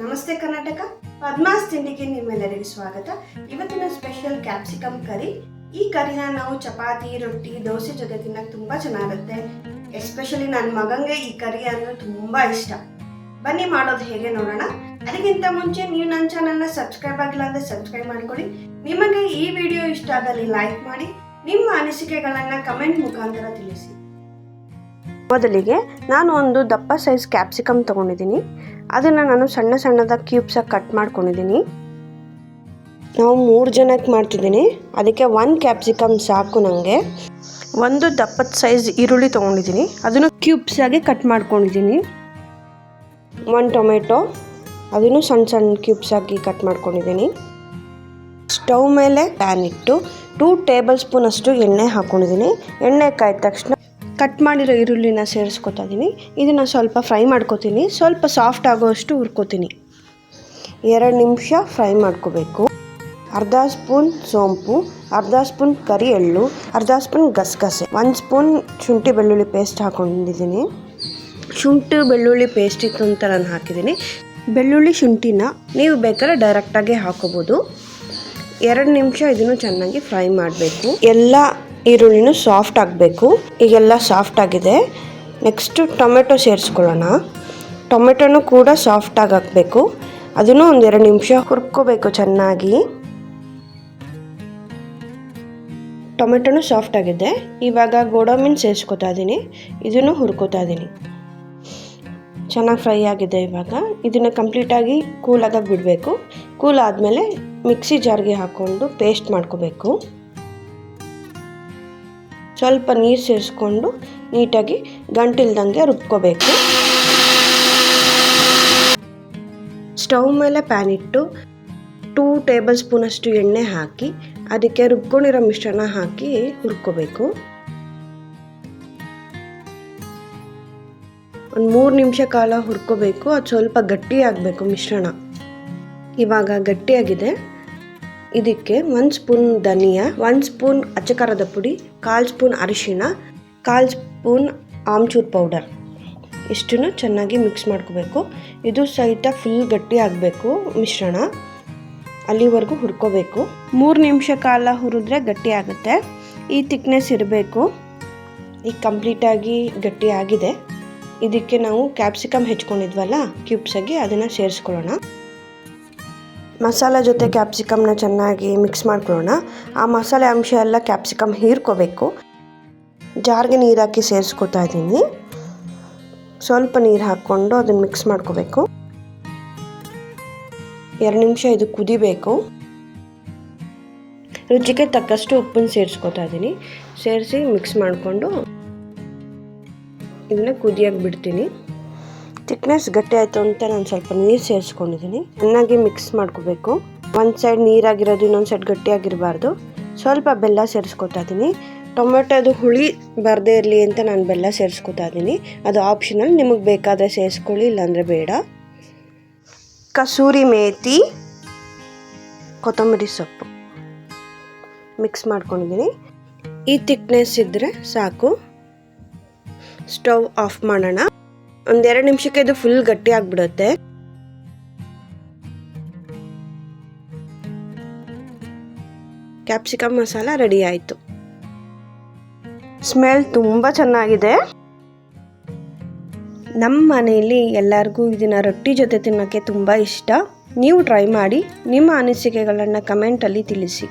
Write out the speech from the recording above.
ನಮಸ್ತೆ ಕರ್ನಾಟಕ, ಪದ್ಮಾಸ್ ತಿಂಡಿಗೆ ನಿಮ್ಮೆಲ್ಲರಿಗೂ ಸ್ವಾಗತ. ಇವತ್ತಿನ ಸ್ಪೆಷಲ್ ಕ್ಯಾಪ್ಸಿಕಮ್ ಕರಿ. ಈ ಕರಿನ ನಾವು ಚಪಾತಿ, ರೊಟ್ಟಿ, ದೋಸೆ ಜೊತೆ ತಿನ್ನಕ್ಕೆ ತುಂಬ ಚೆನ್ನಾಗಿರುತ್ತೆ. ಎಸ್ಪೆಷಲಿ ನನ್ನ ಮಗಂಗೆ ಈ ಕರಿ ಅಂದ್ರೆ ತುಂಬ ಇಷ್ಟ. ಬನ್ನಿ ಮಾಡೋದು ಹೇಗೆ ನೋಡೋಣ. ಅದಕ್ಕಿಂತ ಮುಂಚೆ ನೀವು ನನ್ನ ಚಾನಲ್ನ ಸಬ್ಸ್ಕ್ರೈಬ್ ಆಗಿಲ್ಲ ಅಂದರೆ ಸಬ್ಸ್ಕ್ರೈಬ್ ಮಾಡ್ಕೊಳ್ಳಿ. ನಿಮಗೆ ಈ ವಿಡಿಯೋ ಇಷ್ಟ ಆದಲ್ಲಿ ಲೈಕ್ ಮಾಡಿ, ನಿಮ್ಮ ಅನಿಸಿಕೆಗಳನ್ನು ಕಮೆಂಟ್ ಮುಖಾಂತರ ತಿಳಿಸಿ. ಮೊದಲಿಗೆ ನಾನು ಒಂದು ದಪ್ಪ ಸೈಜ್ ಕ್ಯಾಪ್ಸಿಕಮ್ ತೊಗೊಂಡಿದ್ದೀನಿ. ಅದನ್ನು ನಾನು ಸಣ್ಣ ಸಣ್ಣದಾಗಿ ಕ್ಯೂಬ್ಸಾಗಿ ಕಟ್ ಮಾಡ್ಕೊಂಡಿದ್ದೀನಿ. ನಾವು 3 ಜನಕ್ಕೆ ಮಾಡ್ತಿದ್ದೀನಿ, ಅದಕ್ಕೆ 1 ಕ್ಯಾಪ್ಸಿಕಮ್ ಸಾಕು. ನನಗೆ ಒಂದು ದಪ್ಪದ ಸೈಜ್ ಈರುಳ್ಳಿ ತೊಗೊಂಡಿದ್ದೀನಿ, ಅದನ್ನು ಕ್ಯೂಬ್ಸಾಗಿ ಕಟ್ ಮಾಡ್ಕೊಂಡಿದ್ದೀನಿ. 1 ಟೊಮೆಟೊ, ಅದನ್ನು ಸಣ್ಣ ಸಣ್ಣ ಕ್ಯೂಬ್ಸಾಗಿ ಕಟ್ ಮಾಡ್ಕೊಂಡಿದ್ದೀನಿ. ಸ್ಟವ್ ಮೇಲೆ ಪ್ಯಾನ್ ಇಟ್ಟು 2 ಟೇಬಲ್ ಸ್ಪೂನ್ ಅಷ್ಟು ಎಣ್ಣೆ ಹಾಕ್ಕೊಂಡಿದ್ದೀನಿ. ಎಣ್ಣೆ ಕಾಯ್ದ ತಕ್ಷಣ ಕಟ್ ಮಾಡಿರೋ ಈರುಳ್ಳಿನ ಸೇರಿಸ್ಕೊತಾ ಇದ್ದೀನಿ. ಇದನ್ನು ಸ್ವಲ್ಪ ಫ್ರೈ ಮಾಡ್ಕೊತೀನಿ. ಸ್ವಲ್ಪ ಸಾಫ್ಟ್ ಆಗೋಷ್ಟು ಹುರ್ಕೋತೀನಿ. 2 ನಿಮಿಷ ಫ್ರೈ ಮಾಡ್ಕೋಬೇಕು. ಅರ್ಧ ಸ್ಪೂನ್ ಸೋಂಪು, ಅರ್ಧ ಸ್ಪೂನ್ ಕರಿ ಎಳ್ಳು, ಅರ್ಧ ಸ್ಪೂನ್ ಗಸಗಸೆ, 1 ಸ್ಪೂನ್ ಶುಂಠಿ ಬೆಳ್ಳುಳ್ಳಿ ಪೇಸ್ಟ್ ಹಾಕೊಂಡಿದ್ದೀನಿ. ಶುಂಠಿ ಬೆಳ್ಳುಳ್ಳಿ ಪೇಸ್ಟ್ ಇತ್ತು ಅಂತ ನಾನು ಹಾಕಿದ್ದೀನಿ. ಬೆಳ್ಳುಳ್ಳಿ ಶುಂಠಿನ ನೀವು ಬೇಕಾದ್ರೆ ಡೈರೆಕ್ಟಾಗಿ ಹಾಕೋಬೋದು. 2 ನಿಮಿಷ ಇದನ್ನು ಚೆನ್ನಾಗಿ ಫ್ರೈ ಮಾಡಬೇಕು. ಎಲ್ಲ ಈರುಳ್ಳಿನೂ ಸಾಫ್ಟ್ ಆಗಬೇಕು. ಈಗೆಲ್ಲ ಸಾಫ್ಟ್ ಆಗಿದೆ. Next tomato ಸೇರಿಸ್ಕೊಳ್ಳೋಣ. ಟೊಮೆಟೊನೂ ಕೂಡ ಸಾಫ್ಟಾಗಿ ಹಾಕಬೇಕು. ಅದನ್ನು 2 ನಿಮಿಷ ಹುರ್ಕೋಬೇಕು ಚೆನ್ನಾಗಿ. ಟೊಮೆಟೊನೂ ಸಾಫ್ಟ್ ಆಗಿದೆ. ಇವಾಗ ಗೋಡಂಬಿನ ಸೇರಿಸ್ಕೊತಾ ಇದ್ದೀನಿ. ಇದನ್ನು ಹುರ್ಕೋತಾ ಇದ್ದೀನಿ. ಚೆನ್ನಾಗಿ ಫ್ರೈ ಆಗಿದೆ. ಇವಾಗ ಇದನ್ನು ಕಂಪ್ಲೀಟಾಗಿ ಕೂಲಾಗಿ ಬಿಡಬೇಕು. ಕೂಲ್ ಆದಮೇಲೆ ಮಿಕ್ಸಿ ಜಾರ್ಗೆ ಹಾಕ್ಕೊಂಡು ಪೇಸ್ಟ್ ಮಾಡ್ಕೋಬೇಕು. ಸ್ವಲ್ಪ ನೀರು ಸೇರಿಸ್ಕೊಂಡು ನೀಟಾಗಿ ಗಂಟಿಲ್ದಂಗೆ ರುಬ್ಕೋಬೇಕು. ಸ್ಟವ್ ಮೇಲೆ ಪ್ಯಾನ್ ಇಟ್ಟು 2 ಟೇಬಲ್ ಸ್ಪೂನ್ ಅಷ್ಟು ಎಣ್ಣೆ ಹಾಕಿ ಅದಕ್ಕೆ ರುಬ್ಕೊಂಡಿರೋ ಮಿಶ್ರಣ ಹಾಕಿ ಹುರ್ಕೋಬೇಕು. ಒಂದು 3 ನಿಮಿಷ ಕಾಲ ಹುರ್ಕೋಬೇಕು. ಅದು ಸ್ವಲ್ಪ ಗಟ್ಟಿಯಾಗಬೇಕು ಮಿಶ್ರಣ. ಇವಾಗ ಗಟ್ಟಿಯಾಗಿದೆ. ಇದಕ್ಕೆ 1 ಸ್ಪೂನ್ ಧನಿಯಾ, 1 ಸ್ಪೂನ್ ಅಚ್ಚಕಾರದ ಪುಡಿ, 1/4 ಸ್ಪೂನ್ ಅರಿಶಿಣ, 1/4 ಸ್ಪೂನ್ ಆಮ್ಚೂರ್ ಪೌಡರ್ ಇಷ್ಟನ್ನು ಚೆನ್ನಾಗಿ ಮಿಕ್ಸ್ ಮಾಡ್ಕೋಬೇಕು. ಇದು ಸಹಿತ ಫುಲ್ ಗಟ್ಟಿ ಆಗಬೇಕು ಮಿಶ್ರಣ. ಅಲ್ಲಿವರೆಗೂ ಹುರ್ಕೋಬೇಕು. 3 ನಿಮಿಷ ಕಾಲ ಹುರಿದ್ರೆ ಗಟ್ಟಿ ಆಗುತ್ತೆ. ಈ ಥಿಕ್ನೆಸ್ ಇರಬೇಕು. ಈಗ ಕಂಪ್ಲೀಟಾಗಿ ಗಟ್ಟಿ ಆಗಿದೆ. ಇದಕ್ಕೆ ನಾವು ಕ್ಯಾಪ್ಸಿಕಮ್ ಹೆಚ್ಕೊಂಡಿದ್ವಲ್ಲ ಕ್ಯೂಬ್ಸಾಗಿ, ಅದನ್ನು ಸೇರಿಸ್ಕೊಳ್ಳೋಣ. ಮಸಾಲೆ ಜೊತೆ ಕ್ಯಾಪ್ಸಿಕಮ್ನ ಚೆನ್ನಾಗಿ ಮಿಕ್ಸ್ ಮಾಡ್ಕೊಳ್ಳೋಣ. ಆ ಮಸಾಲೆ ಅಂಶ ಎಲ್ಲ ಕ್ಯಾಪ್ಸಿಕಮ್ ಹೀರ್ಕೋಬೇಕು. ಜಾರ್ಗೆ ನೀರು ಹಾಕಿ ಸೇರಿಸ್ಕೊತಾ ಇದ್ದೀನಿ. ಸ್ವಲ್ಪ ನೀರು ಹಾಕ್ಕೊಂಡು ಅದನ್ನು ಮಿಕ್ಸ್ ಮಾಡ್ಕೋಬೇಕು. 2 ನಿಮಿಷ ಇದು ಕುದಿಬೇಕು. ರುಚಿಗೆ ತಕ್ಕಷ್ಟು ಉಪ್ಪನ್ನು ಸೇರಿಸ್ಕೊತಾ ಇದ್ದೀನಿ. ಸೇರಿಸಿ ಮಿಕ್ಸ್ ಮಾಡಿಕೊಂಡು ಇದನ್ನ ಕುದಿಯೋಕೆ ಬಿಡ್ತೀನಿ. ಥಿಕ್ನೆಸ್ ಗಟ್ಟಿ ಆಯಿತು ಅಂತ ನಾನು ಸ್ವಲ್ಪ ನೀರು ಸೇರಿಸ್ಕೊಂಡಿದ್ದೀನಿ. ಚೆನ್ನಾಗಿ ಮಿಕ್ಸ್ ಮಾಡ್ಕೋಬೇಕು. ಒಂದು ಸೈಡ್ ನೀರಾಗಿರೋದು, ಇನ್ನೊಂದು ಸೈಡ್ ಗಟ್ಟಿಯಾಗಿರಬಾರ್ದು. ಸ್ವಲ್ಪ ಬೆಲ್ಲ ಸೇರಿಸ್ಕೊತಾ ಇದ್ದೀನಿ. ಟೊಮೆಟೊದು ಹುಳಿ ಬರದೇ ಇರಲಿ ಅಂತ ನಾನು ಬೆಲ್ಲ ಸೇರಿಸ್ಕೊತಾ ಇದ್ದೀನಿ. ಅದು ಆಪ್ಷನಲ್, ನಿಮಗೆ ಬೇಕಾದರೆ ಸೇರಿಸ್ಕೊಳ್ಳಿ, ಇಲ್ಲಾಂದರೆ ಬೇಡ. ಕಸೂರಿ ಮೇಥಿ, ಕೊತ್ತಂಬರಿ ಸೊಪ್ಪು ಮಿಕ್ಸ್ ಮಾಡ್ಕೊಂಡಿದ್ದೀನಿ. ಈ ಥಿಕ್ನೆಸ್ ಇದ್ದರೆ ಸಾಕು. ಸ್ಟವ್ ಆಫ್ ಮಾಡೋಣ. 2 ನಿಮಿಷಕ್ಕೆ ಇದು ಫುಲ್ ಗಟ್ಟಿ ಆಗಿಬಿಡುತ್ತೆ. ಕ್ಯಾಪ್ಸಿಕಮ್ ಮಸಾಲ ರೆಡಿ ಆಯಿತು. ಸ್ಮೆಲ್ ತುಂಬ ಚೆನ್ನಾಗಿದೆ. ನಮ್ಮ ಮನೆಯಲ್ಲಿ ಎಲ್ಲರಿಗೂ ಇದನ್ನು ರೊಟ್ಟಿ ಜೊತೆ ತಿನ್ನೋಕ್ಕೆ ತುಂಬ ಇಷ್ಟ. ನೀವು ಟ್ರೈ ಮಾಡಿ. ನಿಮ್ಮ ಅನಿಸಿಕೆಗಳನ್ನು ಕಮೆಂಟಲ್ಲಿ ತಿಳಿಸಿ.